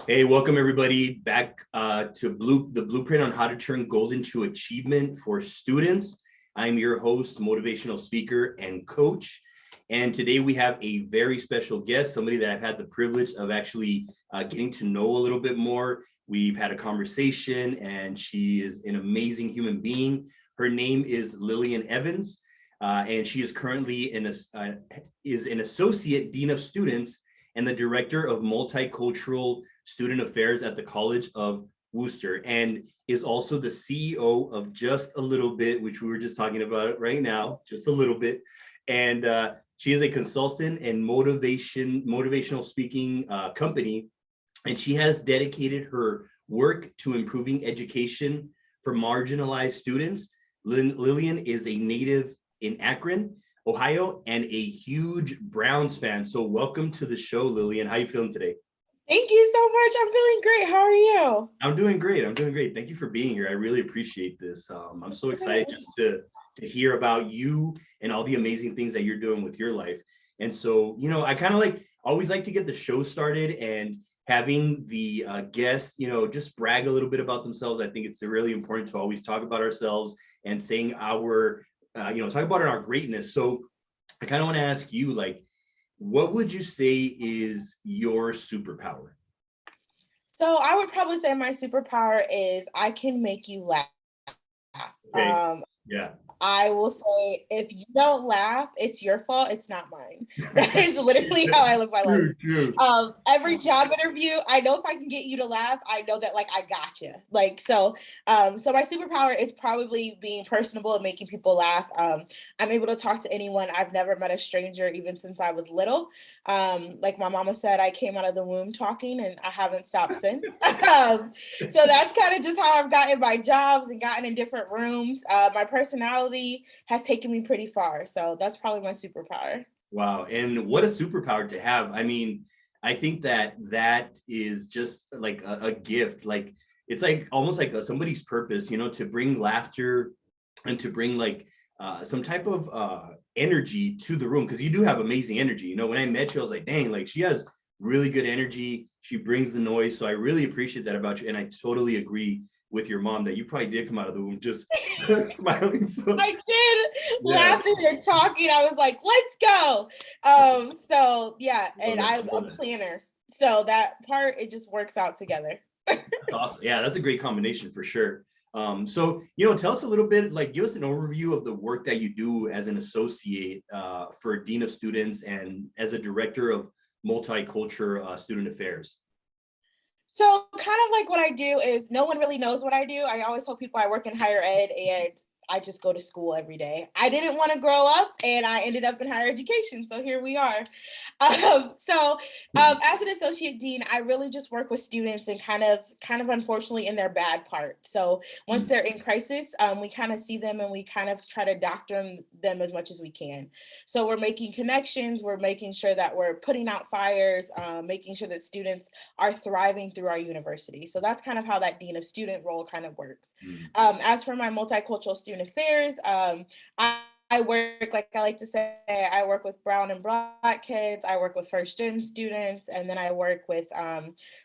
Hey, welcome everybody back to the Blueprint on how to turn goals into achievement for students. I'm your host, motivational speaker, and coach. And today we have a very special guest, somebody that I've had the privilege of actually getting to know a little bit more. We've had a conversation, and she is an amazing human being. Her name is Lillian Evans, and she is currently is an associate dean of students and the director of multicultural student affairs at the College of Worcester, and is also the CEO of Just a Little Bit, which we were just talking about right now, just a little bit. And she is a consultant and motivational speaking company, and she has dedicated her work to improving education for marginalized students. Lillian is a native in Akron, Ohio, and a huge Browns fan. So welcome to the show, Lillian. How are you feeling today? Thank you so much. I'm feeling great. How are you? I'm doing great. I'm doing great. Thank you for being here. I really appreciate this. I'm so excited just to hear about you and all the amazing things that you're doing with your life. And so, I kind of always like to get the show started and having the guests, just brag a little bit about themselves. I think it's really important to always talk about ourselves and saying talk about our greatness. So I kind of want to ask you, what would you say is your superpower? So I would probably say my superpower is I can make you laugh. Okay. Yeah. I will say, if you don't laugh, it's your fault. It's not mine. That is literally how I live my life. True. Every job interview, I know if I can get you to laugh, I know that I got you. So my superpower is probably being personable and making people laugh. I'm able to talk to anyone. I've never met a stranger, even since I was little. Like my mama said, I came out of the womb talking, and I haven't stopped since. So that's kind of just how I've gotten my jobs and gotten in different rooms. My personality has taken me pretty far. So that's probably my superpower. Wow. And what a superpower to have. I mean, I think that is just like a gift. Like it's like almost like somebody's purpose, to bring laughter and to bring some type of energy to the room. Cause you do have amazing energy. When I met you, I was like, dang, like she has really good energy. She brings the noise. So I really appreciate that about you. And I totally agree with your mom that you probably did come out of the womb just smiling. So I did, yeah. laughing and talking. I was like, let's go. So yeah, and I'm a planner. So that part, it just works out together. That's awesome. Yeah, that's a great combination for sure. So tell us a little bit, give us an overview of the work that you do as an associate for Dean of Students and as a director of multicultural student affairs. So kind of like what I do is no one really knows what I do. I always tell people I work in higher ed and I just go to school every day. I didn't want to grow up and I ended up in higher education. So here we are. As an associate dean, I really just work with students and kind of unfortunately in their bad part. So once they're in crisis, we kind of see them and we kind of try to doctor them as much as we can. So we're making connections. We're making sure that we're putting out fires, making sure that students are thriving through our university. So that's kind of how that dean of student role kind of works. As for my multicultural student affairs, I work, like I like to say, I work with brown and black kids, I work with first gen students, and then I work with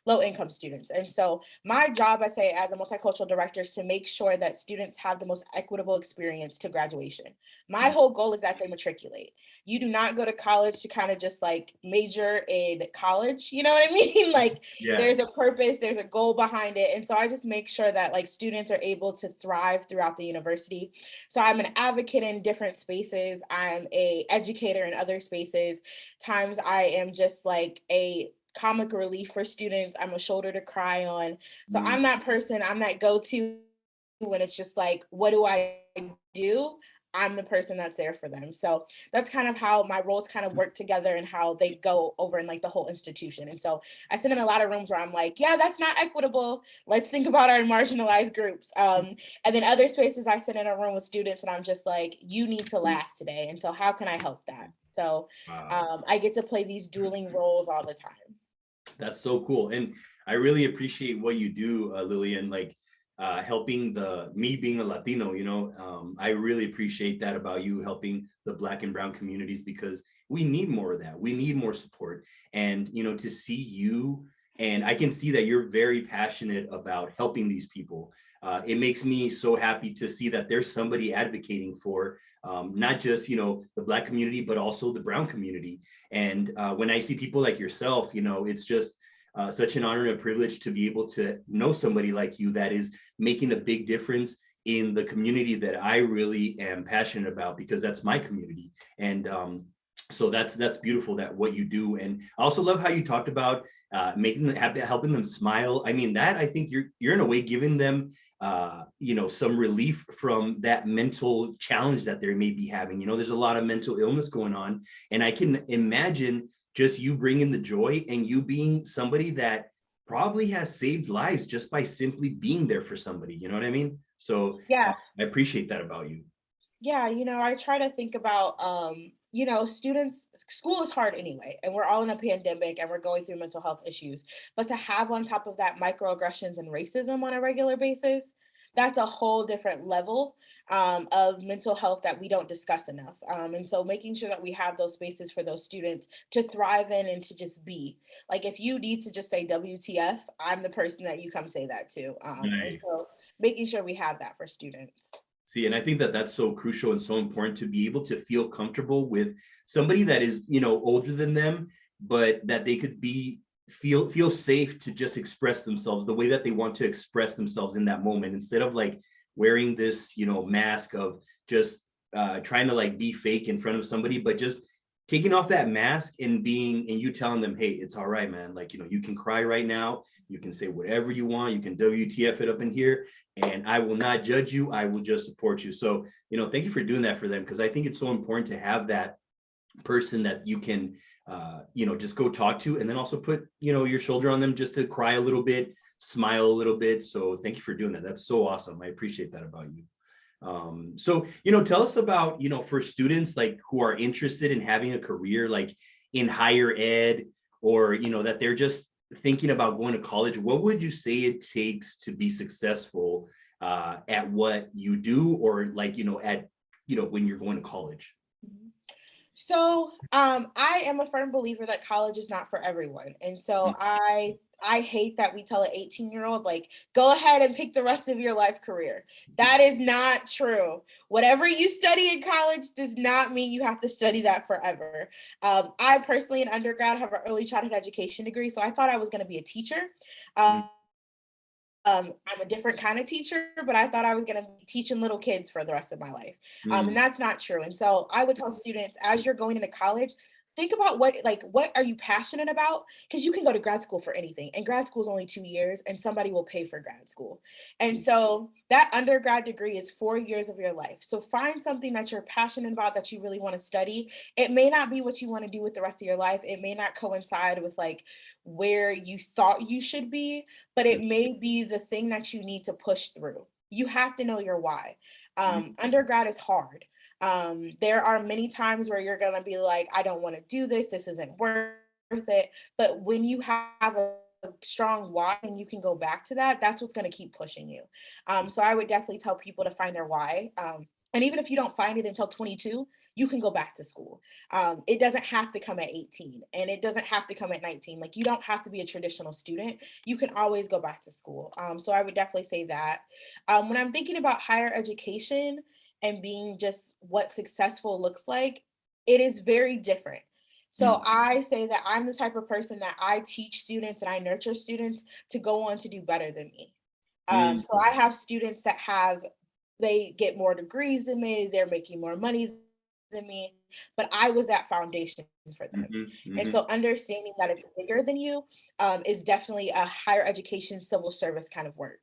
low income students. And so my job, I say, as a multicultural director is to make sure that students have the most equitable experience to graduation. My whole goal is that they matriculate. You do not go to college to kind of just major in college, you know what I mean? There's a purpose, there's a goal behind it. And so I just make sure that students are able to thrive throughout the university. So I'm an advocate in different spaces. I'm a educator in other spaces. Times I am just a comic relief for students. I'm a shoulder to cry on. So I'm that person, I'm that go-to when it's just what do I do? I'm the person that's there for them. So that's kind of how my roles kind of work together and how they go over in the whole institution. And so I sit in a lot of rooms where I'm like, yeah, that's not equitable. Let's think about our marginalized groups. And then other spaces I sit in a room with students and I'm just like, you need to laugh today. And so how can I help that? So I get to play these dueling roles all the time. That's so cool. And I really appreciate what you do, Lillian, helping me being a Latino, I really appreciate that about you, helping the Black and Brown communities, because we need more of that. We need more support. And, to see you And I can see that you're very passionate about helping these people. It makes me so happy to see that there's somebody advocating for not just, the Black community, but also the brown community. And when I see people like yourself, it's just such an honor and a privilege to be able to know somebody like you that is making a big difference in the community that I really am passionate about, because that's my community. And so that's beautiful, that what you do. And I also love how you talked about making them happy, helping them smile. I mean, that I think you're in a way giving them some relief from that mental challenge that they may be having. There's a lot of mental illness going on, and I can imagine just you bringing the joy and you being somebody that probably has saved lives just by simply being there for somebody. You know what I mean? So Yeah. I appreciate that about you. Yeah, I try to think about, students, school is hard anyway, and we're all in a pandemic and we're going through mental health issues. But to have on top of that microaggressions and racism on a regular basis, that's a whole different level of mental health that we don't discuss enough. And so making sure that we have those spaces for those students to thrive in and to just be. Like, if you need to just say WTF, I'm the person that you come say that to. And Nice. so making sure we have that for students. See, and I think that that's so crucial and so important, to be able to feel comfortable with somebody that is, older than them, but that they could feel safe to just express themselves the way that they want to express themselves in that moment, instead of like wearing this, mask of just trying to like be fake in front of somebody, but just taking off that mask and you telling them, hey, it's all right, man. Like, you can cry right now. You can say whatever you want. You can WTF it up in here, and I will not judge you. I will just support you. So, thank you for doing that for them, because I think it's so important to have that person that you can, just go talk to, and then also put, your shoulder on them just to cry a little bit, smile a little bit. So thank you for doing that. That's so awesome. I appreciate that about you. So, tell us about, for students like who are interested in having a career like in higher ed, or, that they're just thinking about going to college. What would you say it takes to be successful at what you do, or like, when you're going to college? So I am a firm believer that college is not for everyone. And so I hate that we tell an 18-year-old, like, go ahead and pick the rest of your life career. That is not true. Whatever you study in college does not mean you have to study that forever. I personally, in undergrad, have an early childhood education degree. So I thought I was going to be a teacher. I'm a different kind of teacher, but I thought I was going to be teaching little kids for the rest of my life. And that's not true. And so I would tell students, as you're going into college, think about what are you passionate about? Because you can go to grad school for anything, and grad school is only 2 years, and somebody will pay for grad school. And so that undergrad degree is 4 years of your life. So find something that you're passionate about, that you really want to study. It may not be what you want to do with the rest of your life. It may not coincide with like where you thought you should be, but it may be the thing that you need to push through. You have to know your why. Undergrad is hard. There are many times where you're going to be like, I don't want to do this. This isn't worth it. But when you have a strong why and you can go back to that, that's what's going to keep pushing you. So I would definitely tell people to find their why. And even if you don't find it until 22, you can go back to school. It doesn't have to come at 18, and it doesn't have to come at 19. Like, you don't have to be a traditional student. You can always go back to school. So I would definitely say that. When I'm thinking about higher education and being just what successful looks like, it is very different. So I say that I'm the type of person that I teach students and I nurture students to go on to do better than me. So I have students that they get more degrees than me, they're making more money than me, but I was that foundation for them. And so understanding that it's bigger than you is definitely a higher education civil service kind of work.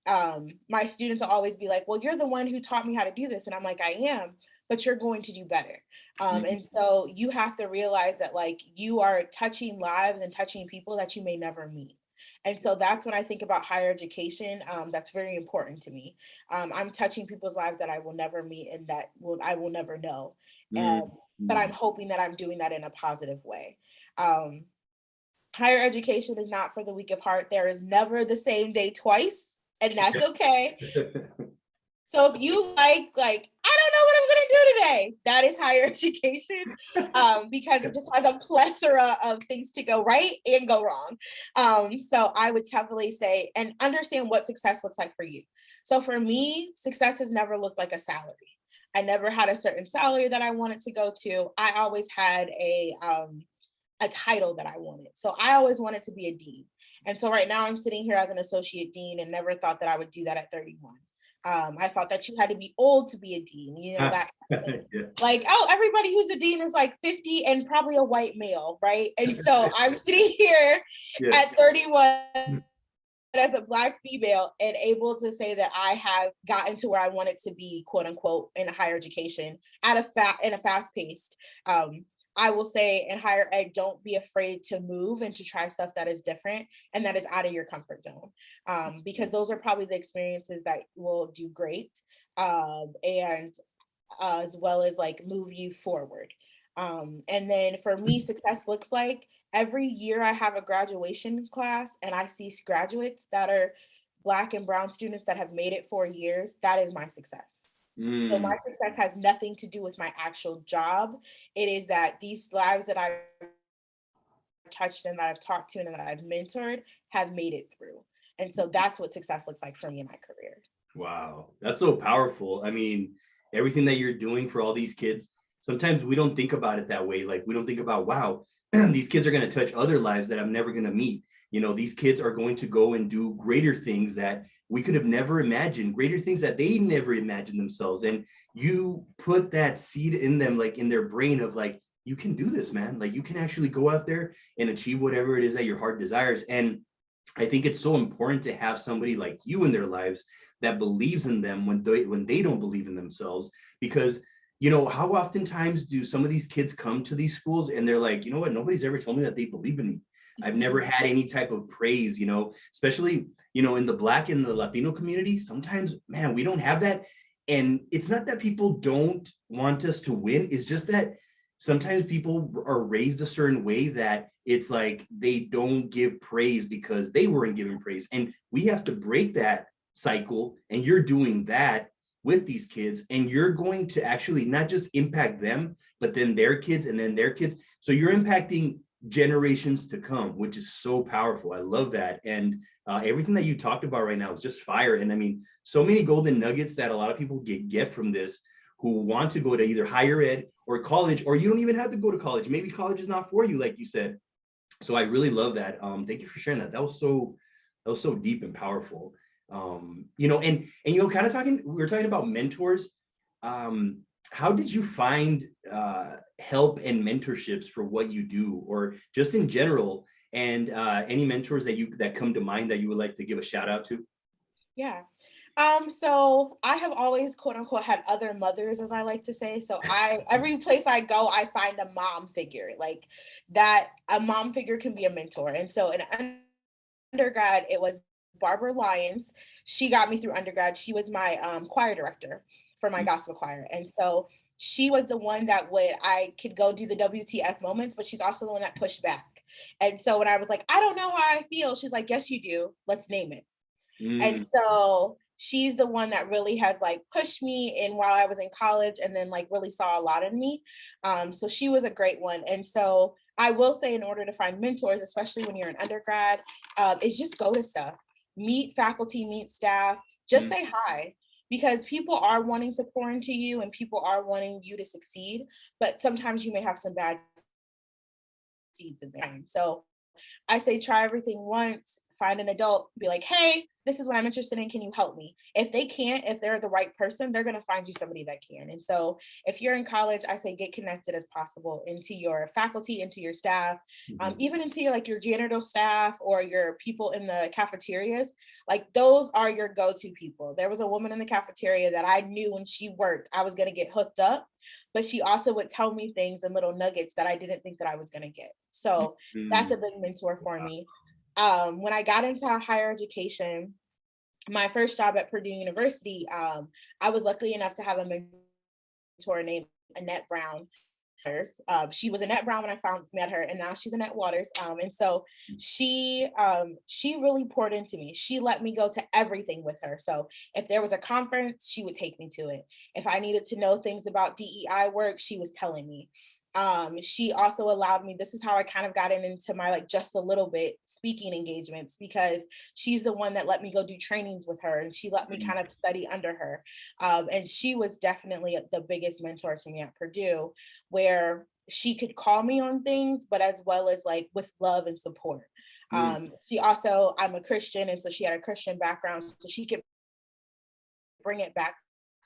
My students will always be like, well, you're the one who taught me how to do this. And I'm like, I am, but you're going to do better. And so you have to realize that like you are touching lives and touching people that you may never meet. And so that's when I think about higher education. That's very important to me. I'm touching people's lives that I will never meet and I will never know. But I'm hoping that I'm doing that in a positive way. Higher education is not for the weak of heart. There is never the same day twice, and that's okay. So if you like, I don't know what I'm going to do today? That is higher education, because it just has a plethora of things to go right and go wrong. So I would definitely say, and understand what success looks like for you. So for me, success has never looked like a salary. I never had a certain salary that I wanted to go to. I always had a title that I wanted. So I always wanted to be a dean. And so right now I'm sitting here as an associate dean and never thought that I would do that at 31. I thought that you had to be old to be a dean, that Yeah. like, oh, everybody who's a dean is like 50 and probably a white male, right? And so I'm sitting here at 31 as a Black female and able to say that I have gotten to where I wanted to be, quote unquote, in higher education at in a fast paced. I will say in higher ed, don't be afraid to move and to try stuff that is different and that is out of your comfort zone, because those are probably the experiences that will do great, and as well as like move you forward. And then for me, success looks like every year I have a graduation class and I see graduates that are Black and brown students that have made it 4 years. That is my success. So my success has nothing to do with my actual job. It is that these lives that I've touched and that I've talked to and that I've mentored have made it through. And so that's what success looks like for me in my career. Wow, that's so powerful. I mean, everything that you're doing for all these kids, sometimes we don't think about it that way. Like, we don't think about, wow, these kids are going to touch other lives that I'm never going to meet. These kids are going to go and do greater things that we could have never imagined, greater things that they never imagined themselves. And you put that seed in them, like in their brain of like, you can do this, man. Like, you can actually go out there and achieve whatever it is that your heart desires. And I think it's so important to have somebody like you in their lives that believes in them when they don't believe in themselves. Because how oftentimes do some of these kids come to these schools and they're like, you know what, nobody's ever told me that they believe in me. I've never had any type of praise, especially in the Black and the Latino community. Sometimes, man, we don't have that. And it's not that people don't want us to win, it's just that sometimes people are raised a certain way that it's like they don't give praise because they weren't given praise. And we have to break that cycle. And you're doing that with these kids. And you're going to actually not just impact them, but then their kids and then their kids. So you're impacting generations to come, which is so powerful. I love that. And everything that you talked about right now is just fire. And I mean, so many golden nuggets that a lot of people get from this, who want to go to either higher ed or college, or you don't even have to go to college. Maybe college is not for you, like you said. So I really love that. Thank you for sharing that. That was so deep and powerful. And kind of we were talking about mentors. How did you find help and mentorships for what you do, or just in general? And any mentors that come to mind that you would like to give a shout out to? Yeah. So I have always, quote unquote, had other mothers, as I like to say. So every place I go, I find a mom figure, like that. A mom figure can be a mentor. And so in undergrad, it was Barbara Lyons. She got me through undergrad. She was my choir director for my gospel choir. And so she was the one I could go do the WTF moments, but she's also the one that pushed back. And so when I was like, I don't know how I feel, she's like, yes, you do. Let's name it. And so she's the one that really has like pushed me in while I was in college, and then like really saw a lot in me. So she was a great one. And so I will say, in order to find mentors, especially when you're an undergrad, is just go to stuff, meet faculty, meet staff, just say hi, because people are wanting to pour into you and people are wanting you to succeed, but sometimes you may have some bad seeds in there. So I say try everything once, find an adult, be like, hey, this is what I'm interested in. Can you help me? If they can't, if they're the right person, they're going to find you somebody that can. And so if you're in college, I say get connected as possible into your faculty, into your staff, even into your janitor staff or your people in the cafeterias. Like, those are your go-to people. There was a woman in the cafeteria that I knew when she worked, I was going to get hooked up, but she also would tell me things and little nuggets that I didn't think that I was going to get. So that's a big mentor for me. When I got into higher education, my first job at Purdue University, I was lucky enough to have a mentor named Annette Brown. She was Annette Brown when I met her, and now she's Annette Waters. And so she really poured into me. She let me go to everything with her. So if there was a conference, she would take me to it. If I needed to know things about DEI work, she was telling me. She also allowed me, this is how I kind of got into my like just a little bit speaking engagements, because she's the one that let me go do trainings with her, and she let me kind of study under her. And she was definitely the biggest mentor to me at Purdue, where she could call me on things, but as well as like with love and support. She also, I'm a Christian, and so she had a Christian background, so she could bring it back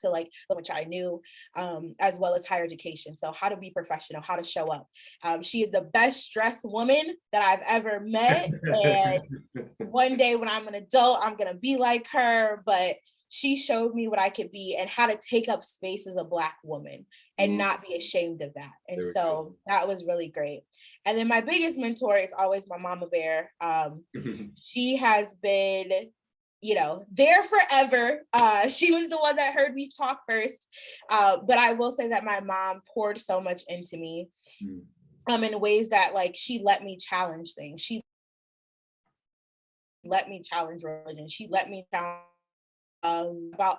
to like which I knew, as well as higher education. So how to be professional, how to show up. She is the best dressed woman that I've ever met. And one day when I'm an adult, I'm gonna be like her, but she showed me what I could be and how to take up space as a Black woman and not be ashamed of that. And so that was really great. And then my biggest mentor is always my mama bear. She has been, there forever. She was the one that heard me talk first. But I will say that my mom poured so much into me in ways that like she let me challenge things. She let me challenge religion. She let me challenge about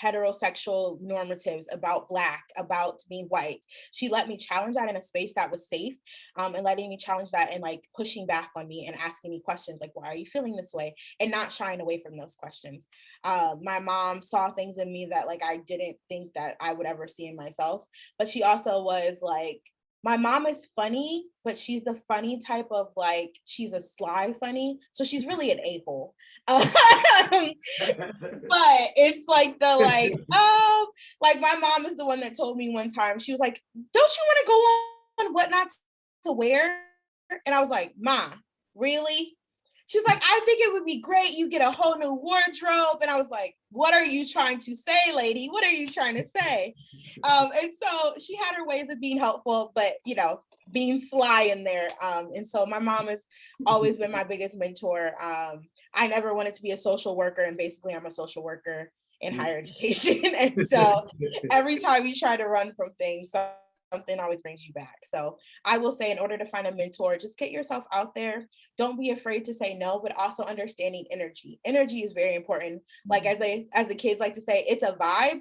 heterosexual normatives, about Black, about being white. She let me challenge that in a space that was safe, and letting me challenge that and like pushing back on me and asking me questions like, why are you feeling this way? And not shying away from those questions. My mom saw things in me that like I didn't think that I would ever see in myself, but she also was like, my mom is funny, but she's the funny type of like, she's a sly funny. So she's really an a-hole. But it's like the like, oh, like my mom is the one that told me one time, she was like, don't you want to go on what not to wear? And I was like, Ma, really? She's like, I think it would be great. You get a whole new wardrobe. And I was like, what are you trying to say, lady? What are you trying to say? And so she had her ways of being helpful, but, being sly in there. And so my mom has always been my biggest mentor. I never wanted to be a social worker, and basically I'm a social worker in higher education. And so every time you try to run from things, something always brings you back. So I will say, in order to find a mentor, just get yourself out there. Don't be afraid to say no, but also understanding energy. Energy is very important. Like as the kids like to say, it's a vibe.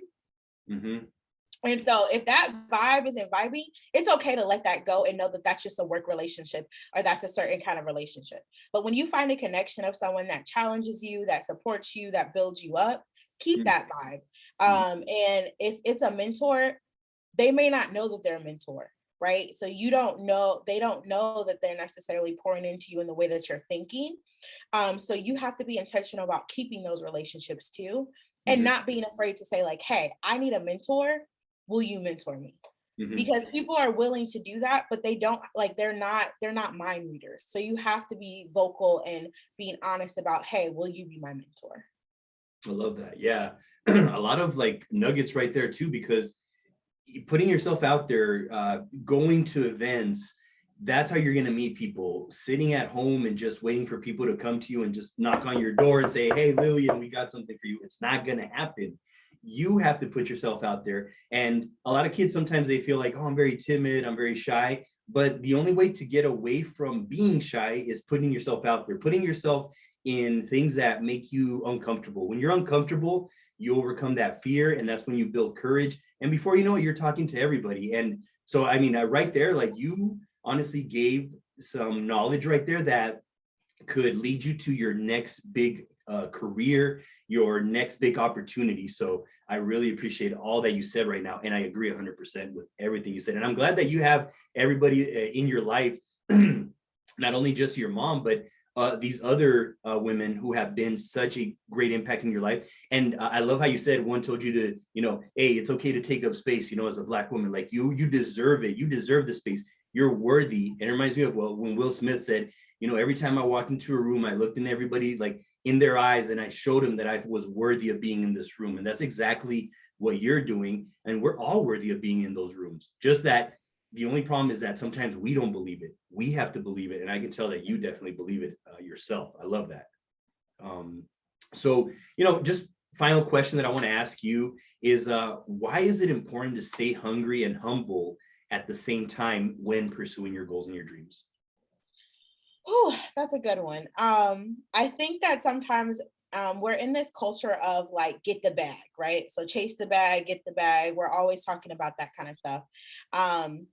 And so if that vibe isn't vibing, it's okay to let that go and know that that's just a work relationship, or that's a certain kind of relationship. But when you find a connection of someone that challenges you, that supports you, that builds you up, keep that vibe. And if it's a mentor, they may not know that they're a mentor, right? So they don't know that they're necessarily pouring into you in the way that you're thinking. So you have to be intentional about keeping those relationships too, and not being afraid to say like, hey, I need a mentor. Will you mentor me? Because people are willing to do that, but they don't like, they're not mind readers. So you have to be vocal and being honest about, hey, will you be my mentor? I love that. Yeah. A lot of like nuggets right there too, because putting yourself out there, going to events, that's how you're going to meet people. Sitting at home and just waiting for people to come to you and just knock on your door and say, hey, Lillian, we got something for you. It's not going to happen. You have to put yourself out there. And a lot of kids, sometimes they feel like, oh, I'm very timid, I'm very shy. But the only way to get away from being shy is putting yourself out there, putting yourself in things that make you uncomfortable. When you're uncomfortable, you overcome that fear, and that's when you build courage. And before you know it, you're talking to everybody. And so, I mean, right there, like you honestly gave some knowledge right there that could lead you to your next big career, your next big opportunity. So I really appreciate all that you said right now. And I agree 100% with everything you said. And I'm glad that you have everybody in your life, not only just your mom, but these other women who have been such a great impact in your life. And I love how you said one told you to, hey, it's okay to take up space, as a Black woman, like you deserve it. You deserve the space. You're worthy. And it reminds me of when Will Smith said, every time I walked into a room, I looked in everybody like in their eyes and I showed them that I was worthy of being in this room. And that's exactly what you're doing. And we're all worthy of being in those rooms. Just that the only problem is that sometimes we don't believe it. We have to believe it. And I can tell that you definitely believe it yourself. I love that. So, just final question that I want to ask you is why is it important to stay hungry and humble at the same time when pursuing your goals and your dreams? Oh, that's a good one. I think that sometimes we're in this culture of like get the bag, right? So chase the bag, get the bag. We're always talking about that kind of stuff. Um,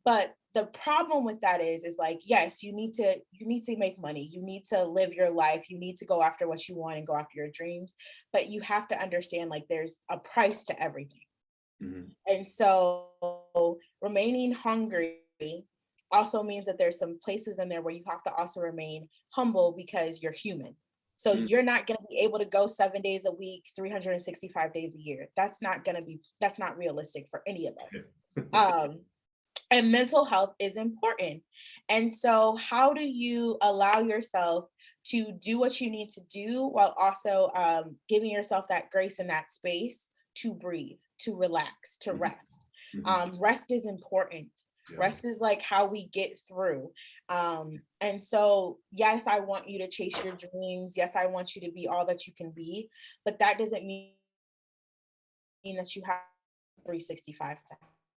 but the problem with that is like, yes, you need to make money. You need to live your life. You need to go after what you want and go after your dreams. But you have to understand like there's a price to everything. Mhm. And so remaining hungry also means that there's some places in there where you have to also remain humble because you're human. So Mm. you're not going to be able to go 7 days a week, 365 days a year. That's not realistic for any of us. Um, and mental health is important. And so, how do you allow yourself to do what you need to do while also giving yourself that grace and that space to breathe, to relax, to Mhm. rest? Mhm. Rest is important. Yeah. Rest is like how we get through. And so, yes, I want you to chase your dreams. Yes, I want you to be all that you can be, but that doesn't mean that you have 365 to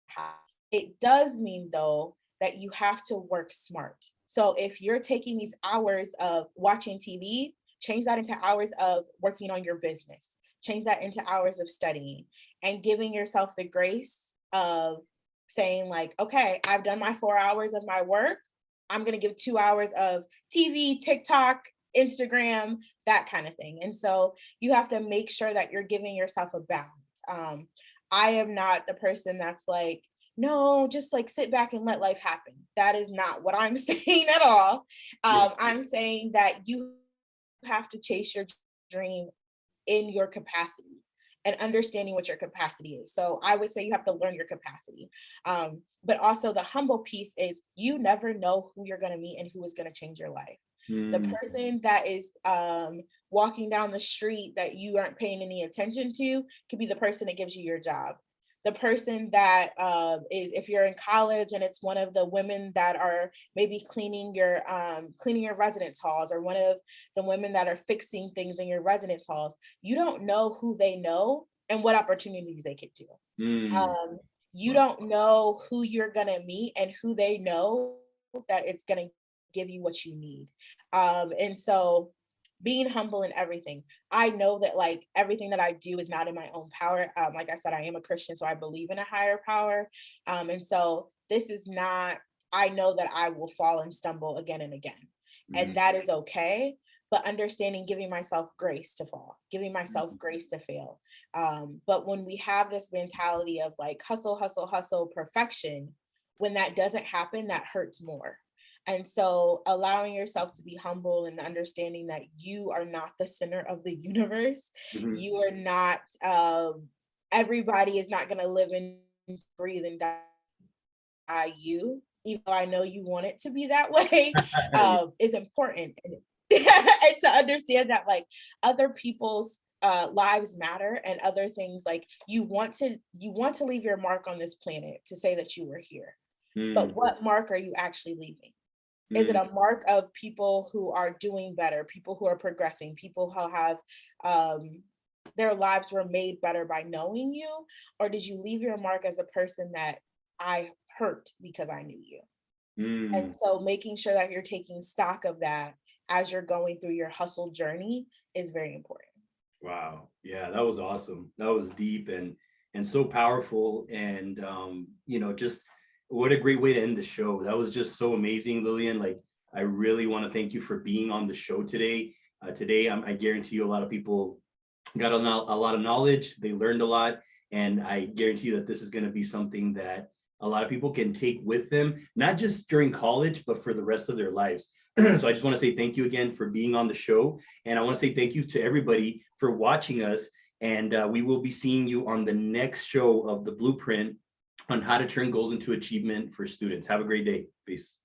have. It does mean though that you have to work smart. So if you're taking these hours of watching TV, change that into hours of working on your business. Change that into hours of studying and giving yourself the grace of saying like, okay, I've done my 4 hours of my work. I'm going to give 2 hours of TV, TikTok, Instagram, that kind of thing. And so you have to make sure that you're giving yourself a balance. Um, I am not the person that's like, no, just like sit back and let life happen. That is not what I'm saying at all. Yeah. I'm saying that you have to chase your dream in your capacity and understanding what your capacity is. So I would say you have to learn your capacity. But also the humble piece is you never know who you're going to meet and who is going to change your life. The Mm. person that is walking down the street that you aren't paying any attention to could be the person that gives you your job. The person that is, if you're in college and it's one of the women that are maybe cleaning your residence halls, or one of the women that are fixing things in your residence halls, you don't know who they know and what opportunities they could do. Mm. Um, you Wow. don't know who you're gonna meet and who they know that it's gonna give you what you need. And so being humble in everything. I know that like everything that I do is not in my own power. Like I said, I am a Christian, so I believe in a higher power. And so this is not, I know that I will fall and stumble again and again. Mhm. And that is okay. But understanding, giving myself grace to fall, giving myself grace to fail. But when we have this mentality of like hustle, hustle, hustle, perfection, when that doesn't happen, that hurts more. And so allowing yourself to be humble and understanding that you are not the center of the universe, Mhm. you are not, everybody is not going to live and breathe and die you, even though I know you want it to be that way, Yeah. is important. And, and to understand that like other people's lives matter and other things, like you want to leave your mark on this planet to say that you were here. But Mm. what mark are you actually leaving? Is it Mm. a mark of people who are doing better, people who are progressing, people who have um, their lives were made better by knowing you? Or did you leave your mark as a person that I hurt because I knew you? And Mm. so making sure that you're taking stock of that as you're going through your hustle journey is very important. Wow. Yeah, that was awesome. That was deep and so powerful. And just what a great way to end the show. That was just so amazing, Lillian. Like, I really want to thank you for being on the show today. Today, I guarantee you a lot of people got a lot of knowledge. They learned a lot. And I guarantee you that this is going to be something that a lot of people can take with them, not just during college, but for the rest of their lives. So I just want to say thank you again for being on the show. And I want to say thank you to everybody for watching us. And we will be seeing you on the next show of The Blueprint on how to turn goals into achievement for students. Have a great day. Peace.